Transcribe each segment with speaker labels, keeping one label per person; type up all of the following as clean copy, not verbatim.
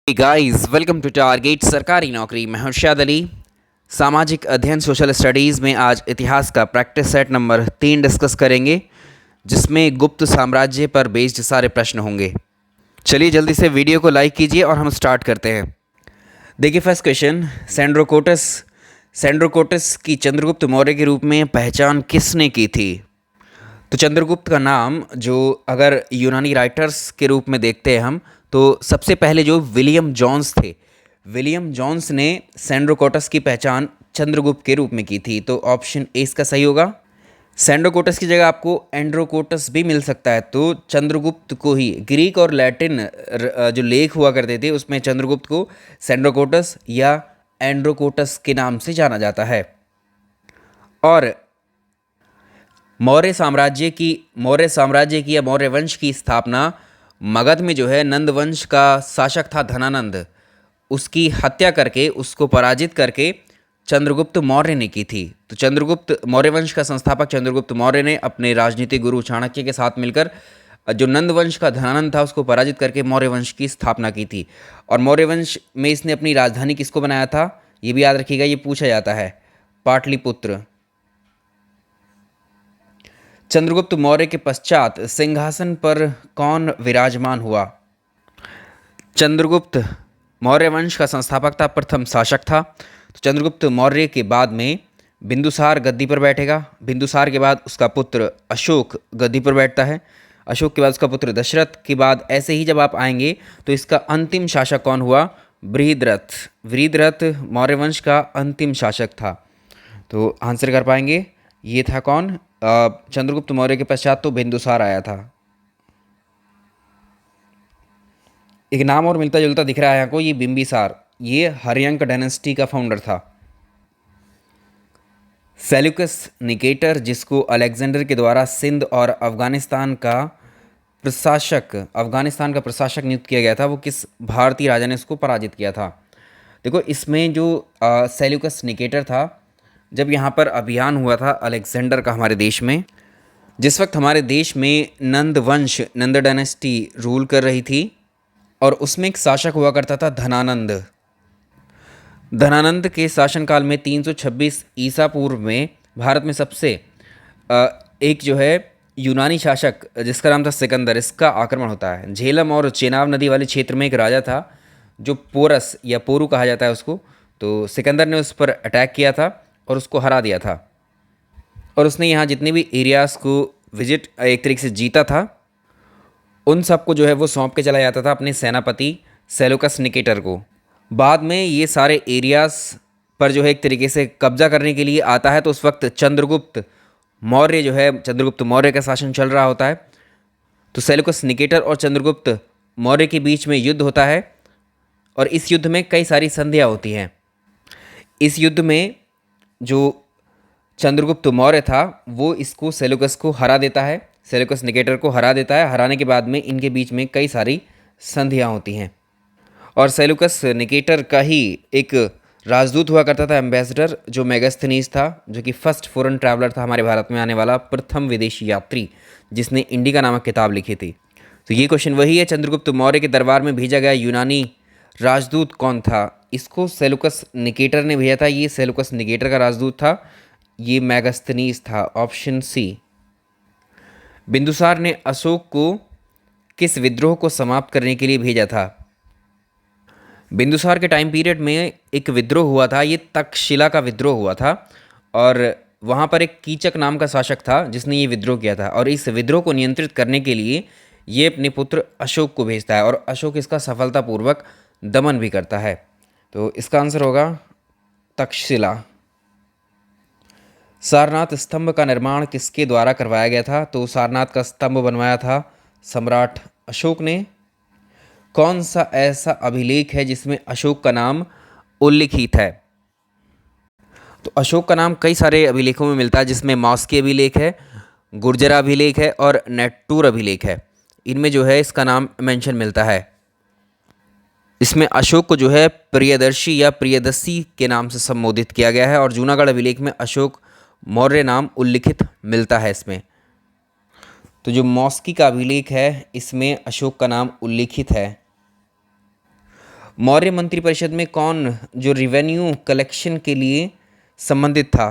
Speaker 1: Guys welcome to target सरकारी नौकरी। मैं हर्षद अली। सामाजिक अध्ययन सोशल स्टडीज़ में आज इतिहास का प्रैक्टिस सेट नंबर 3 डिस्कस करेंगे, जिसमें गुप्त साम्राज्य पर बेस्ड सारे प्रश्न होंगे। चलिए जल्दी से वीडियो को लाइक कीजिए और हम स्टार्ट करते हैं। देखिए फर्स्ट क्वेश्चन, सेंड्रोकोटस की चंद्रगुप्त मौर्य के रूप में पहचान किसने की थी? तो चंद्रगुप्त का नाम जो अगर यूनानी राइटर्स के रूप में देखते हैं हम, तो सबसे पहले जो विलियम जॉन्स थे, विलियम जॉन्स ने सेंड्रोकोटस की पहचान चंद्रगुप्त के रूप में की थी। तो ऑप्शन ए इसका सही होगा। सेंड्रोकोटस की जगह आपको एंड्रोकोटस भी मिल सकता है। तो चंद्रगुप्त को ही ग्रीक और लैटिन जो लेख हुआ करते थे उसमें चंद्रगुप्त को सेंड्रोकोटस या एंड्रोकोटस के नाम से जाना जाता है। और मौर्य साम्राज्य की या मौर्य वंश की स्थापना मगध में जो है नंद वंश का शासक था धनानंद, उसकी हत्या करके उसको पराजित करके चंद्रगुप्त मौर्य ने की थी। तो चंद्रगुप्त मौर्य वंश का संस्थापक चंद्रगुप्त मौर्य ने अपने राजनीतिक गुरु चाणक्य के साथ मिलकर जो नंद वंश का धनानंद था उसको पराजित करके मौर्य वंश की स्थापना की थी। और मौर्य वंश में इसने अपनी राजधानी किसको बनाया था, ये भी याद रखिएगा, ये पूछा जाता है, पाटलिपुत्र। चंद्रगुप्त मौर्य के पश्चात सिंहासन पर कौन विराजमान हुआ? चंद्रगुप्त मौर्य वंश का संस्थापक था, प्रथम शासक था। तो चंद्रगुप्त मौर्य के बाद में बिंदुसार गद्दी पर बैठेगा। बिंदुसार के बाद उसका पुत्र अशोक गद्दी पर बैठता है। अशोक के बाद उसका पुत्र दशरथ के बाद ऐसे ही जब आप आएंगे तो इसका अंतिम शासक कौन हुआ? बृहद्रथ। बृहद्रथ मौर्य वंश का अंतिम शासक था। तो आंसर कर पाएंगे, ये था कौन? चंद्रगुप्त मौर्य के पश्चात तो बिंदुसार आया था। एक नाम और मिलता जुलता दिख रहा है आपको, ये बिंबिसार, ये हर्यंक डायनेस्टी का फाउंडर था। सेल्यूकस निकेटर, जिसको अलेक्जेंडर के द्वारा सिंध और अफगानिस्तान का प्रशासक नियुक्त किया गया था, वो किस भारतीय राजा ने उसको पराजित किया था? देखो इसमें जो सेल्यूकस निकेटर था, जब यहाँ पर अभियान हुआ था अलेक्जेंडर का हमारे देश में, जिस वक्त हमारे देश में नंद डायनेस्टी रूल कर रही थी और उसमें एक शासक हुआ करता था धनानंद। धनानंद के शासनकाल में 326 ईसा पूर्व में भारत में सबसे एक जो है यूनानी शासक जिसका नाम था सिकंदर, इसका आक्रमण होता है। झेलम और चेनाब नदी वाले क्षेत्र में एक राजा था जो पोरस या पोरू कहा जाता है उसको। तो सिकंदर ने उस पर अटैक किया था और उसको हरा दिया था। और उसने यहाँ जितने भी एरियाज़ को विजिट एक तरीके से जीता था, उन सबको जो है वो सौंप के चला जाता था अपने सेनापति सेल्यूकस निकेटर को। बाद में ये सारे एरियाज़ पर जो है एक तरीके से कब्जा करने के लिए आता है। तो उस वक्त चंद्रगुप्त मौर्य का शासन चल रहा होता है। तो सेल्यूकस निकेटर और चंद्रगुप्त मौर्य के बीच में युद्ध होता है और इस युद्ध में कई सारी संधियाँ होती हैं। इस युद्ध में जो चंद्रगुप्त मौर्य था वो इसको सेल्यूकस को हरा देता है, सेल्यूकस निकेटर को हरा देता है। हराने के बाद में इनके बीच में कई सारी संधियाँ होती हैं। और सेल्यूकस निकेटर का ही एक राजदूत हुआ करता था, एम्बेसडर, जो मेगास्थनीज था, जो कि फर्स्ट फॉरेन ट्रैवलर था, हमारे भारत में आने वाला प्रथम विदेशी यात्री जिसने इंडिका नामक किताब लिखी थी। तो ये क्वेश्चन वही है, चंद्रगुप्त मौर्य के दरबार में भेजा गया यूनानी राजदूत कौन था? इसको सेल्यूकस निकेटर ने भेजा था। ये सेल्यूकस निकेटर का राजदूत था, ये मेगास्थनीज था। Option C. बिंदुसार ने अशोक को किस विद्रोह को समाप्त करने के लिए भेजा था? बिंदुसार के टाइम पीरियड में एक विद्रोह हुआ था, ये तक्षशिला का विद्रोह हुआ था। और वहाँ पर एक कीचक नाम का शासक था जिसने ये विद्रोह किया था। और इस विद्रोह को नियंत्रित करने के लिए ये अपने पुत्र अशोक को भेजता है और अशोक इसका सफलतापूर्वक दमन भी करता है। तो इसका आंसर होगा तक्षशिला। सारनाथ स्तंभ का निर्माण किसके द्वारा करवाया गया था? तो सारनाथ का स्तंभ बनवाया था सम्राट अशोक ने। कौन सा ऐसा अभिलेख है जिसमें अशोक का नाम उल्लिखित है? तो अशोक का नाम कई सारे अभिलेखों में मिलता है, जिसमें मॉस्की अभिलेख है, गुर्जरा अभिलेख है और नेट्टूर अभिलेख है। इनमें जो है इसका नाम मेंशन मिलता है। इसमें अशोक को जो है प्रियदर्शी या प्रियदर्शी के नाम से संबोधित किया गया है। और जूनागढ़ अभिलेख में अशोक मौर्य नाम उल्लिखित मिलता है इसमें। तो जो मॉस्की का अभिलेख है इसमें अशोक का नाम उल्लिखित है। मौर्य मंत्रिपरिषद में कौन जो रिवेन्यू कलेक्शन के लिए संबंधित था,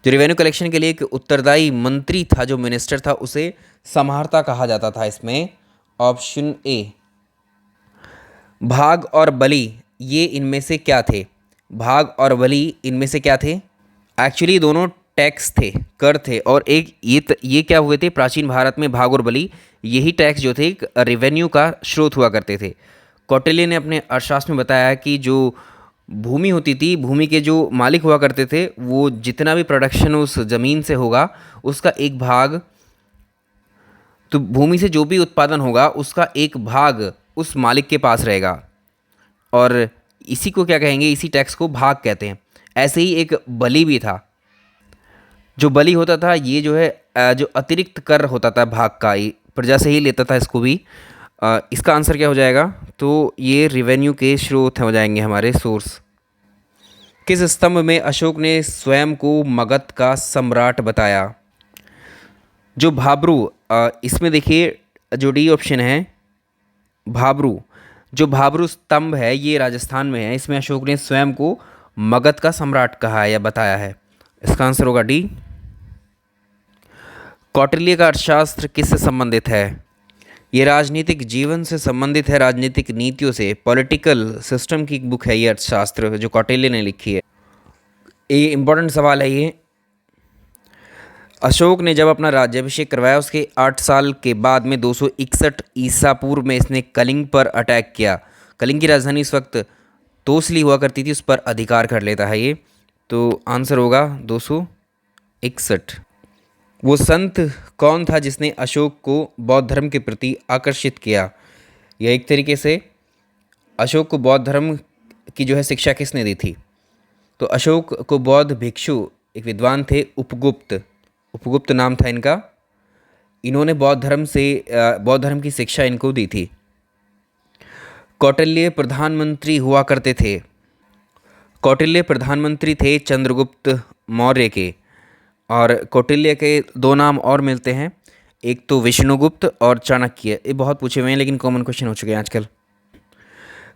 Speaker 1: जो रिवेन्यू कलेक्शन के लिए एक उत्तरदायी मंत्री था, जो मिनिस्टर था, उसे समाहर्ता कहा जाता था इसमें? Option A. भाग और बलि ये इनमें से क्या थे? भाग और बलि इनमें से क्या थे? एक्चुअली दोनों टैक्स थे, कर थे, और एक ये क्या हुए थे प्राचीन भारत में? भाग और बलि यही टैक्स जो थे एक रेवेन्यू का स्रोत हुआ करते थे। कौटिल्य ने अपने अर्थशास्त्र में बताया कि जो भूमि होती थी, भूमि के जो मालिक हुआ करते थे, वो जितना भी प्रोडक्शन उस ज़मीन से होगा उसका एक भाग, तो भूमि से जो भी उत्पादन होगा उसका एक भाग उस मालिक के पास रहेगा, और इसी को क्या कहेंगे? इसी टैक्स को भाग कहते हैं। ऐसे ही एक बलि भी था। जो बलि होता था ये जो है जो अतिरिक्त कर होता था भाग का, प्रजा से ही लेता था इसको भी। इसका आंसर क्या हो जाएगा? तो ये रिवेन्यू के स्रोत हो जाएंगे हमारे, सोर्स। किस स्तंभ में अशोक ने स्वयं को मगध का सम्राट बताया? जो भाब्रू, इसमें देखिए जो डी ऑप्शन है भाब्रू, जो भाब्रू स्तंभ है ये राजस्थान में है। इसमें अशोक ने स्वयं को मगध का सम्राट कहा है या बताया है। इसका आंसर होगा डी। कौटिल्य का अर्थशास्त्र किससे संबंधित है? ये राजनीतिक जीवन से संबंधित है, राजनीतिक नीतियों से, पॉलिटिकल सिस्टम की एक बुक है ये अर्थशास्त्र, जो कौटिल्य ने लिखी है। ये इंपॉर्टेंट सवाल है ये। अशोक ने जब अपना राज्याभिषेक करवाया उसके 8 साल के बाद में 261 ईसा पूर्व में इसने कलिंग पर अटैक किया। कलिंग की राजधानी इस वक्त तोसली हुआ करती थी, उस पर अधिकार कर लेता है ये। तो आंसर होगा 261। वो संत कौन था जिसने अशोक को बौद्ध धर्म के प्रति आकर्षित किया? यह एक तरीके से अशोक को बौद्ध धर्म की जो है शिक्षा किसने दी थी? तो अशोक को बौद्ध भिक्षु एक विद्वान थे, उपगुप्त, उपगुप्त नाम था इनका। इन्होंने बौद्ध धर्म की शिक्षा इनको दी थी। कौटिल्य प्रधानमंत्री हुआ करते थे। कौटिल्य प्रधानमंत्री थे चंद्रगुप्त मौर्य के, और कौटिल्य के 2 नाम और मिलते हैं, एक तो विष्णुगुप्त और चाणक्य। ये बहुत पूछे हुए हैं लेकिन कॉमन क्वेश्चन हो चुके हैं आजकल।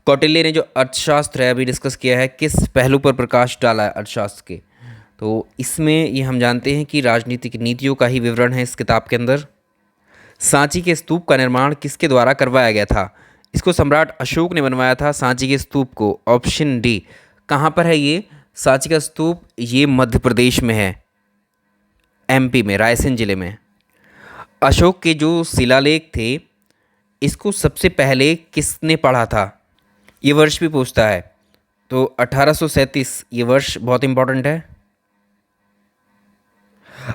Speaker 1: कौटिल्य ने जो अर्थशास्त्र है अभी डिस्कस किया है, किस पहलू पर प्रकाश डाला है अर्थशास्त्र के? तो इसमें ये हम जानते हैं कि राजनीतिक नीतियों का ही विवरण है इस किताब के अंदर। सांची के स्तूप का निर्माण किसके द्वारा करवाया गया था? इसको सम्राट अशोक ने बनवाया था, सांची के स्तूप को। Option D. कहाँ पर है ये सांची का स्तूप? ये मध्य प्रदेश में है, एमपी में, रायसेन जिले में। अशोक के जो शिलालेख थे इसको सबसे पहले किसने पढ़ा था? ये वर्ष भी पूछता है। तो 1837 ये वर्ष बहुत इंपॉर्टेंट है।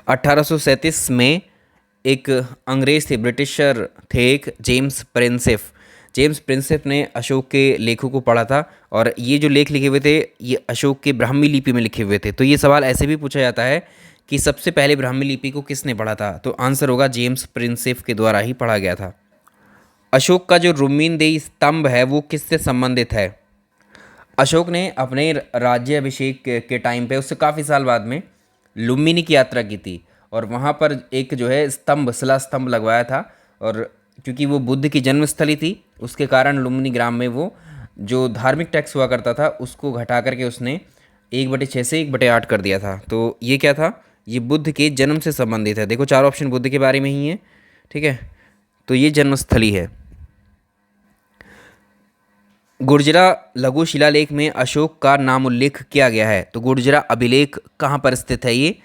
Speaker 1: 1837 में एक अंग्रेज थे, ब्रिटिशर थे एक, जेम्स प्रिंसेप। जेम्स प्रिंसेप ने अशोक के लेखों को पढ़ा था, और ये जो लेख लिखे हुए थे ये अशोक के ब्राह्मी लिपि में लिखे हुए थे। तो ये सवाल ऐसे भी पूछा जाता है कि सबसे पहले ब्राह्मी लिपि को किसने पढ़ा था? तो आंसर होगा जेम्स प्रिंसेप के द्वारा ही पढ़ा गया था। अशोक का जो रुक्मिणीदेही स्तंभ है वो किससे संबंधित है? अशोक ने अपने राज्याभिषेक के टाइम पे, उससे काफ़ी साल बाद में, लुम्बिनी की यात्रा की थी, और वहाँ पर एक जो है स्तंभ, शिला स्तंभ लगवाया था। और क्योंकि वो बुद्ध की जन्मस्थली थी उसके कारण लुम्बिनी ग्राम में वो जो धार्मिक टैक्स हुआ करता था उसको घटा करके उसने 1/6 से 1/8 कर दिया था। तो ये क्या था? ये बुद्ध के जन्म से संबंधित है। देखो 4 ऑप्शन बुद्ध के बारे में ही है, ठीक है। तो ये जन्मस्थली है। गुर्जरा लघु शिलालेख में अशोक का नाम उल्लेख किया गया है। तो गुर्जरा अभिलेख कहाँ पर स्थित है ये?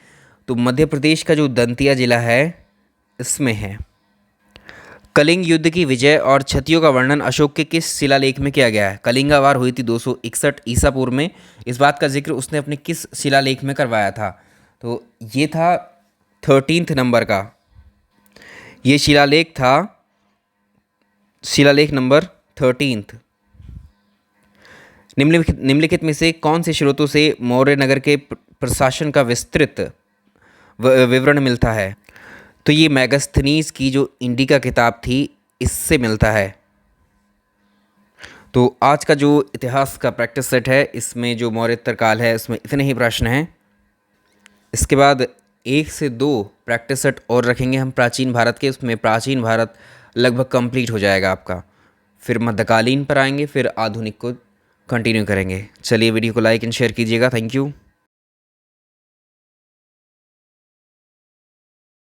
Speaker 1: तो मध्य प्रदेश का जो दंतिया जिला है इसमें है। कलिंग युद्ध की विजय और क्षतियों का वर्णन अशोक के किस शिलालेख में किया गया है? कलिंगा वार हुई थी 261 ईसा पूर्व में। इस बात का जिक्र उसने अपने किस शिलालेख में करवाया था? तो ये था 13 नंबर का, ये शिलालेख था, शिलालेख नंबर 13। निम्नलिखित में से कौन से स्रोतों से मौर्य नगर के प्रशासन का विस्तृत विवरण मिलता है? तो ये मैगस्थनीज की जो इंडिका किताब थी इससे मिलता है। तो आज का जो इतिहास का प्रैक्टिस सेट है इसमें जो मौर्योत्तर काल है इसमें इतने ही प्रश्न हैं। इसके बाद 1 से 2 प्रैक्टिस सेट और रखेंगे हम प्राचीन भारत के, उसमें प्राचीन भारत लगभग कंप्लीट हो जाएगा आपका। फिर मध्यकालीन पर आएंगे, फिर आधुनिक को कंटिन्यू करेंगे। चलिए वीडियो को लाइक एंड शेयर कीजिएगा। Thank you.